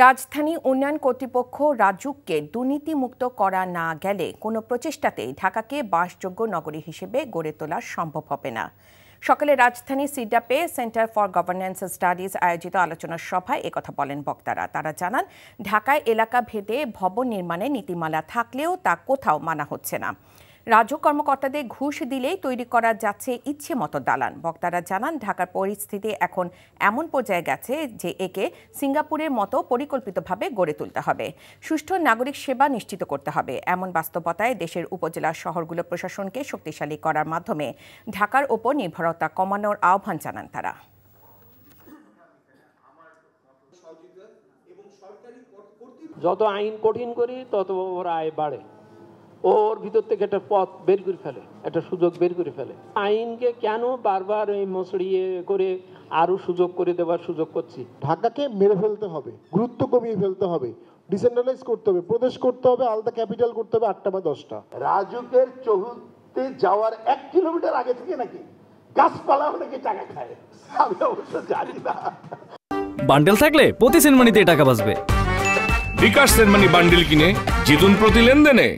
রাজধানী উন্নয়ন কর্তৃপক্ষ রাজুককে দুর্নীতিমুক্ত করা না গেলে কোনো প্রচেষ্টাতেই ঢাকাকে বাসযোগ্য নগরী হিসেবে গড়ে তোলা সম্ভব হবে না। সকালে রাজধানী সিডাপে সেন্টার ফর গভর্নেন্স স্টাডিজ আয়োজিত আলোচনা সভায় একথা বলেন বক্তারা। তারা জানান, ঢাকায় এলাকা ভেদে ভবন নির্মাণের নীতিমালা থাকলেও তা কোথাও মানা হচ্ছে না। রাজুক কর্মকর্তাদের ঘুষ দিলেই তৈরি করা যাচ্ছে ইচ্ছে মতো দালান। বক্তারা জানান, ঢাকার পরিস্থিতি এখন এমন পর্যায়ে গেছে যে একে সিঙ্গাপুরের মতো পরিকল্পিতভাবে গড়ে তুলতে হবে। সুষ্ঠু নাগরিক সেবা নিশ্চিত করতে হবে। এমন বাস্তবতায় দেশের উপজেলা শহরগুলো প্রশাসনকে শক্তিশালী করার মাধ্যমে ঢাকার ওপর নির্ভরতা কমানোর আহ্বান জানান তারা। যত আইন কঠিন করি তত ওর আয় বাড়ে। ওর ভিতর থেকে একটা পথ বের করে ফেলে, একটা সুযোগ বের করে ফেলে। আইনকে কেন বারবার এই মসড়িয়ে করে আরো সুযোগ করে দেওয়ার সুযোগ করছি? ঢাকাকে মেরে ফেলতে হবে, গুরুত্ব কমিয়ে ফেলতে হবে, ডিসেন্ট্রালাইজ করতে হবে, প্রদেশ করতে হবে, আলাদা ক্যাপিটাল করতে হবে 8টা বা 10টা। রাজুকের চৌহদ্দিতে যাওয়ার 1 কিলোমিটার আগে থেকে নাকি গাছপালা নাকি টাকা খায়, আমি অবশ্য জানি না। বান্ডেল থাকলে প্রতি সেনমানিতে টাকা বাঁচবে। বিকাশ সেনমানি বান্ডেল কিনে জিতুন প্রতি লেনদেনে।